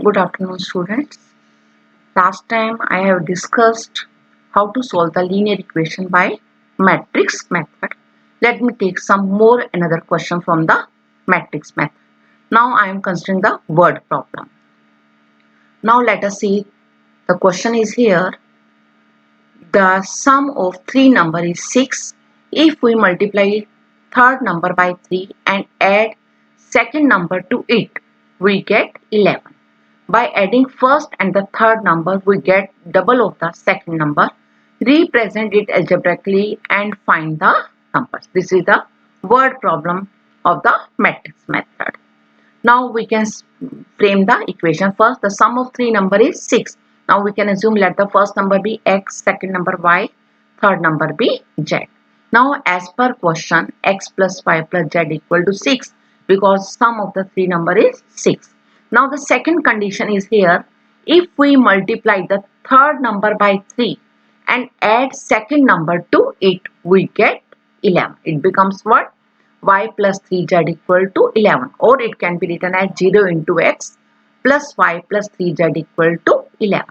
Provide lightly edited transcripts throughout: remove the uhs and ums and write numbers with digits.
Good afternoon, students. Last time I have discussed how to solve the linear equation by matrix method. Let me take some more another question from the matrix method. Now I am considering the word problem. Now let us see, the question is here. The sum of three number is 6. If we multiply third number by 3 and add second number to it, we get 11. By adding first and the third number, we get double of the second number. Represent it algebraically and find the numbers. This is the word problem of the matrix method. Now we can frame the equation. First, the sum of three number is 6. Now we can assume let the first number be x, second number y, third number be z. Now as per question, x plus y plus z equal to 6 because sum of the three number is 6. Now the second condition is here. If we multiply the third number by 3 and add second number to it, we get 11. It becomes what? Y plus 3z equal to 11, or it can be written as 0 into x plus y plus 3z equal to 11.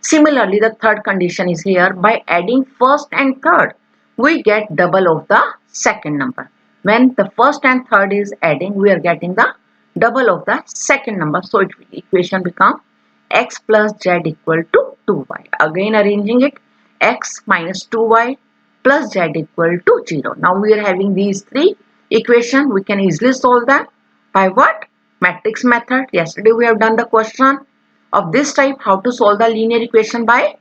Similarly, the third condition is here. By adding first and third, we get double of the second number. When the first and third is adding, we are getting the double of the second number. So, equation becomes x plus z equal to 2y. Again arranging it, x minus 2y plus z equal to 0. Now, we are having these three equation. We can easily solve them by what? Matrix method. Yesterday we have done the question of this type, how to solve the linear equation by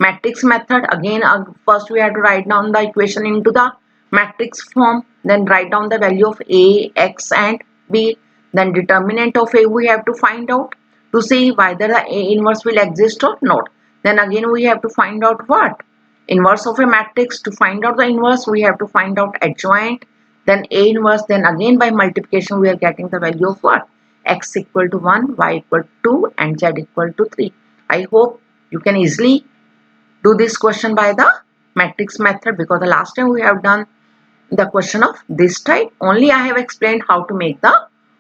matrix method. Again, first we have to write down the equation into the matrix form, then write down the value of a, x and b, then determinant of a we have to find out to see whether the a inverse will exist or not. Then again we have to find out what? Inverse of a matrix. To find out the inverse, we have to find out adjoint, then a inverse, then again by multiplication we are getting the value of what? X equal to 1, y equal to 2 and z equal to 3. I hope you can easily do this question by the matrix method, because the last time we have done the question of this type. Only I have explained how to make the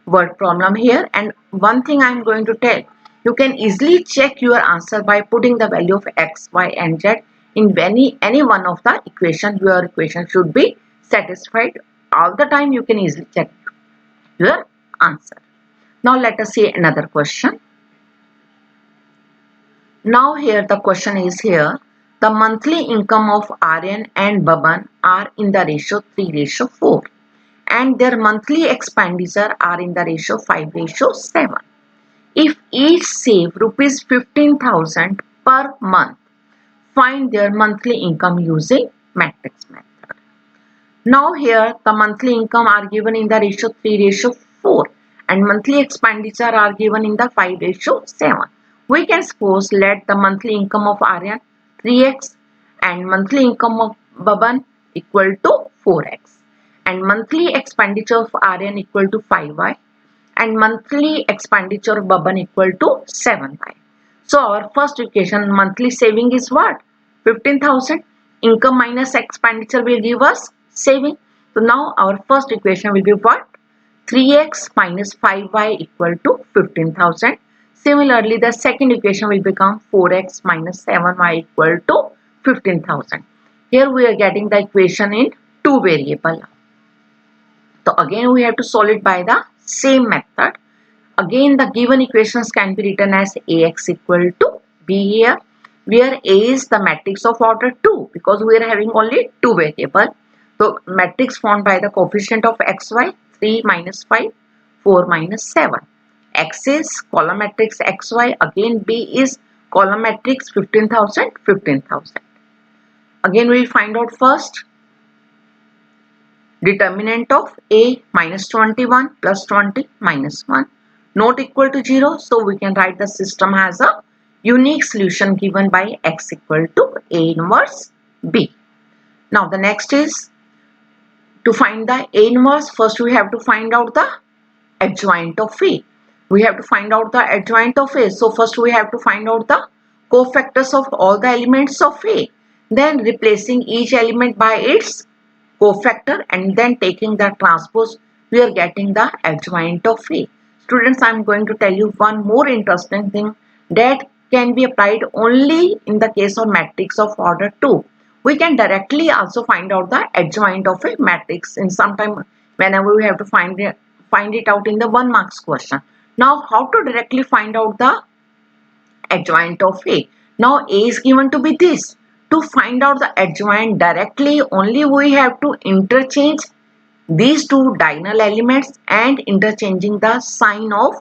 word problem here. And one thing I am going to tell, you can easily check your answer by putting the value of x, y and z in any one of the equation. Your equation should be satisfied. All the time you can easily check your answer. Now let us see another question. Now here the question is here. The monthly income of Aryan and Baban are in the ratio 3:4 and their monthly expenditure are in the ratio 5:7. If each save rupees 15,000 per month, find their monthly income using matrix method. Now here the monthly income are given in the ratio 3:4 and monthly expenditure are given in the 5:7. We can suppose let the monthly income of Aryan 3x and monthly income of Baban equal to 4x and monthly expenditure of Aryan equal to 5y and monthly expenditure of Baban equal to 7y. So our first equation, monthly saving is what? 15,000. Income minus expenditure will give us saving. So now our first equation will be what? 3x minus 5y equal to 15,000. Similarly, the second equation will become 4x minus 7y equal to 15,000. Here we are getting the equation in two variable. So again we have to solve it by the same method. Again the given equations can be written as ax equal to b here, where a is the matrix of order 2 because we are having only two variable. So matrix formed by the coefficient of xy 3 minus 5, 4 minus 7. X is column matrix xy, again b is column matrix 15,000, 15,000. Again we will find out first determinant of a minus 21 plus 20 minus 1 not equal to 0. So we can write the system as a unique solution given by x equal to a inverse b. Now the next is to find the a inverse. First we have to find out the adjoint of a. We have to find out the adjoint of a. So first we have to find out the cofactors of all the elements of a. Then replacing each element by its cofactor and then taking the transpose, we are getting the adjoint of a. students, I am going to tell you one more interesting thing that can be applied only in the case of matrix of order 2. We can directly also find out the adjoint of a matrix in some time whenever we have to find it out in the 1 marks question. Now, how to directly find out the adjoint of A? Now, A is given to be this. To find out the adjoint directly, only we have to interchange these two diagonal elements and interchanging the sign of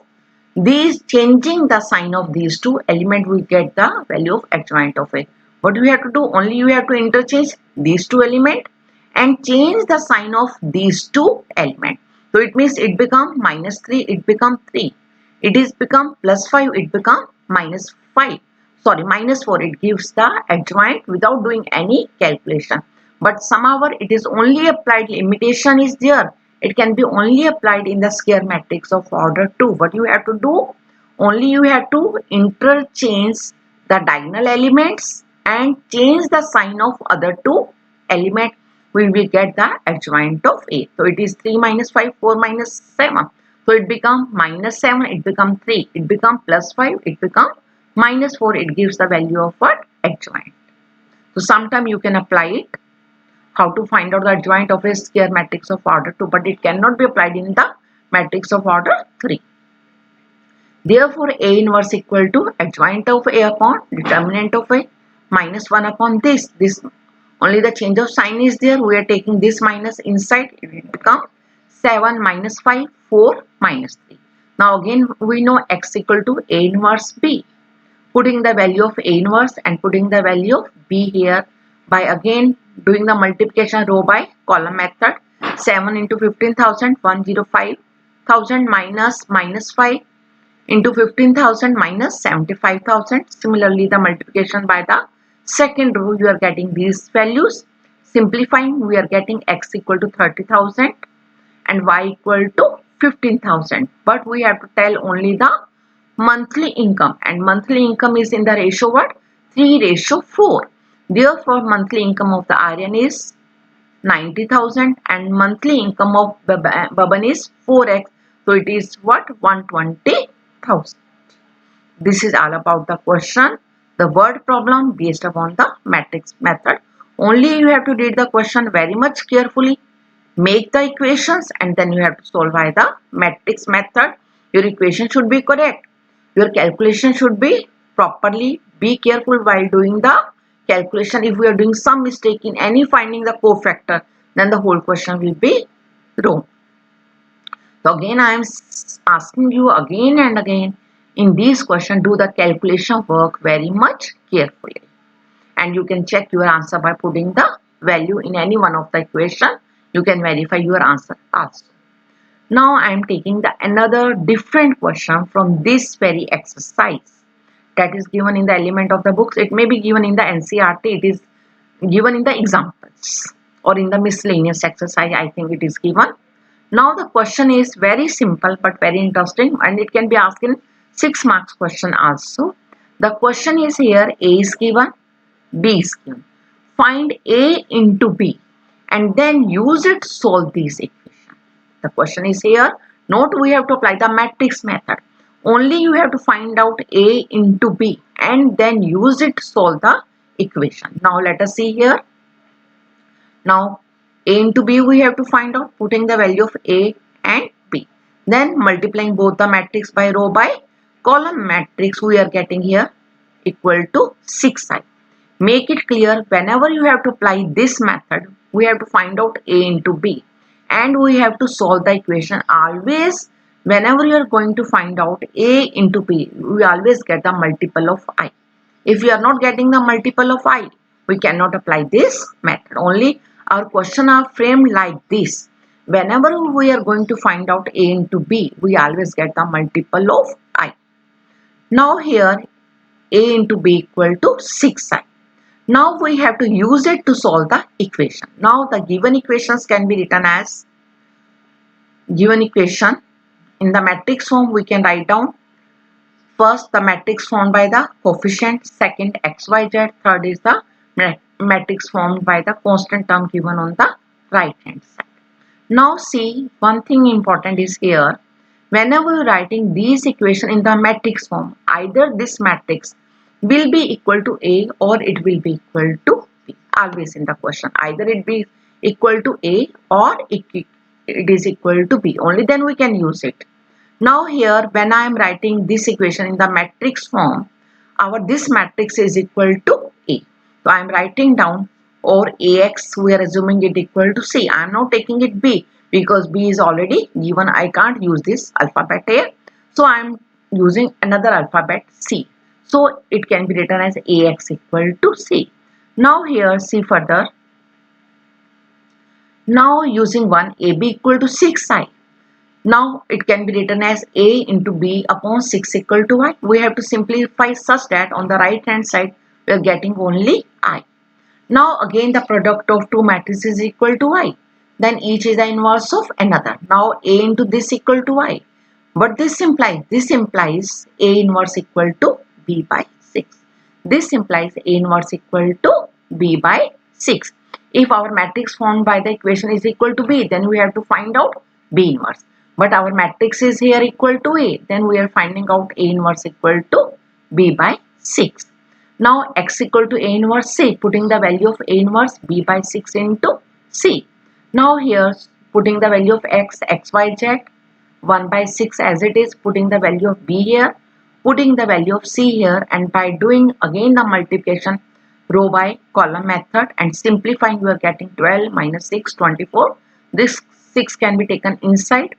changing the sign of these two elements, we get the value of adjoint of A. What do we have to do? Only you have to interchange these two elements and change the sign of these two elements. So it means it become -3, it become 3. It is become +5, it become -5. Sorry, -4. It gives the adjoint without doing any calculation. But somehow it is only applied, limitation is there. It can be only applied in the square matrix of order 2. What you have to do? Only you have to interchange the diagonal elements and change the sign of other two elements. We will get the adjoint of A. So it is 3 minus 5, 4 minus 7. So it become -7, it become 3, it become +5, it become -4. It gives the value of what? Adjoint. So sometime you can apply it, how to find out the adjoint of a square matrix of order 2, but it cannot be applied in the matrix of order 3. Therefore, A inverse equal to adjoint of A upon determinant of A -1 upon this. This only the change of sign is there. We are taking this minus inside. It will become 7 minus 5, 4 minus 3. Now again we know X equal to A inverse B. Putting the value of A inverse and putting the value of B here by again doing the multiplication row by column method. 7 into 15,000, 105,000 minus -5 into 15,000 minus 75,000. Similarly, the multiplication by the second row, you are getting these values. Simplifying, we are getting X equal to 30,000 and Y equal to 15,000. But we have to tell only the monthly income, and monthly income is in the ratio what? 3:4. Therefore, monthly income of the Aryan is 90,000 and monthly income of Baban is 4x. So it is what? 120,000. This is all about the question, the word problem based upon the matrix method. Only you have to read the question very much carefully, make the equations, and then you have to solve by the matrix method. Your equation should be correct. Your calculation should be properly. Be careful while doing the calculation. If we are doing some mistake in any finding the cofactor, then the whole question will be wrong. So again I am asking you again and again, in this question do the calculation work very much carefully, and you can check your answer by putting the value in any one of the equation. You can verify your answer also. Now I am taking the another different question from this very exercise that is given in the element of the books. It may be given in the NCERT, it is given in the examples or in the miscellaneous exercise, I think it is given. Now the question is very simple but very interesting, and it can be asked in 6 marks question also. The question is here, A is given, B is given. Find A into B and then use it to solve these equations. The question is here, note we have to apply the matrix method. Only you have to find out A into B and then use it to solve the equation. Now let us see here. Now A into B we have to find out, putting the value of A and B. Then multiplying both the matrix by row by column matrix, we are getting here equal to 6i. Make it clear, whenever you have to apply this method, we have to find out A into B and we have to solve the equation. Always whenever you are going to find out A into B, we always get the multiple of I. If we are not getting the multiple of I, we cannot apply this method. Only our question are framed like this. Whenever we are going to find out A into B, we always get the multiple of I. Now here A into B equal to 6i. Now we have to use it to solve the equation. Now the given equations can be written as given equation. In the matrix form we can write down first the matrix formed by the coefficient, second xyz, third is the matrix formed by the constant term given on the right hand side. Now see, one thing important is here, whenever you're writing these equation in the matrix form, either this matrix will be equal to A or it will be equal to B. Always in the question, either it be equal to A or it is equal to B. Only then we can use it. Now here, when I am writing this equation in the matrix form, this matrix is equal to A. So I am writing down, or AX, we are assuming it equal to C. I am not taking it B because B is already given. I can't use this alphabet here. So I am using another alphabet C. So it can be written as AX equal to C. Now here, see further. Now using one, AB equal to 6i. Now it can be written as A into B upon 6 equal to I. We have to simplify such that on the right hand side we are getting only I. Now again the product of two matrices is equal to I. Then each is the inverse of another. Now A into this equal to I. But this implies A inverse equal to B by 6. This implies A inverse equal to B by 6. If our matrix formed by the equation is equal to B, then we have to find out B inverse. But our matrix is here equal to A, then we are finding out A inverse equal to B by 6. Now x equal to A inverse C, putting the value of A inverse B by 6 into C. Now here putting the value of x, y, z, 1 by 6 as it is, putting the value of B here, putting the value of C here, and by doing again the multiplication row by column method and simplifying, you are getting 12 minus 6, 24. This 6 can be taken inside.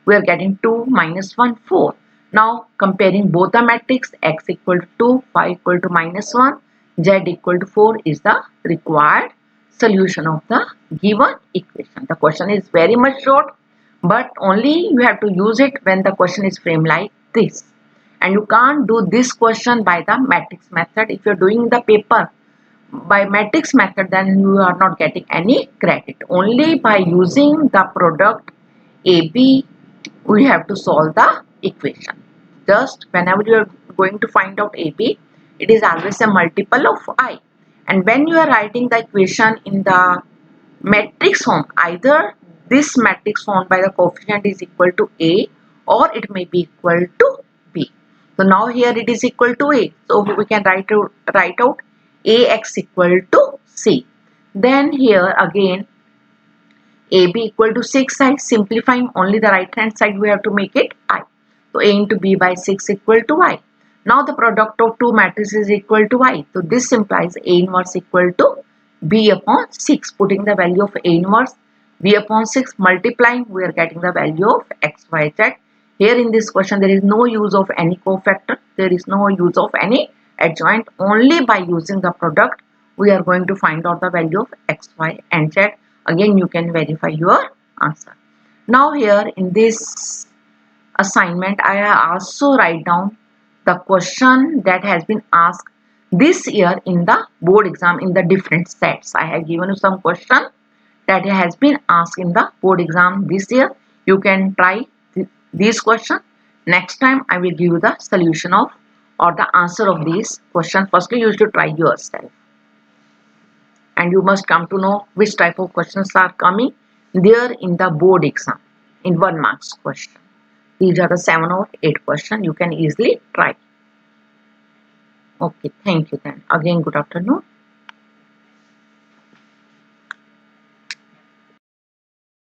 We are getting 2 minus 1, 4. Now comparing both the matrix, x equal to 2, y equal to minus 1, z equal to 4 is the required solution of the given equation. The question is very much short, but only you have to use it when the question is framed like this. And you can't do this question by the matrix method. If you're doing the paper by matrix method, then you are not getting any credit. Only by using the product AB, we have to solve the equation. Just whenever you are going to find out AB, it is always a multiple of I. And when you are writing the equation in the matrix form, either this matrix formed by the coefficient is equal to A or it may be equal to B. So now here it is equal to A. So we can write out AX equal to C. Then here again AB equal to 6i, simplifying only the right hand side we have to make it I. So A into B by 6 equal to I. Now the product of two matrices is equal to I. So this implies A inverse equal to B upon 6. Putting the value of A inverse B upon 6, multiplying, we are getting the value of x, y, z. Here in this question there is no use of any cofactor. There is no use of any adjoint. Only by using the product we are going to find out the value of x, y and z. Again you can verify your answer. Now here in this assignment I also write down the question that has been asked this year in the board exam in the different sets. I have given you some question that has been asked in the board exam this year. You can try these questions. Next time I will give you the solution of or the answer of these questions. Firstly you should try yourself. And you must come to know which type of questions are coming there in the board exam in 1 marks question. These are the 7 or 8 questions you can easily try. Okay, thank you then. Again, good afternoon.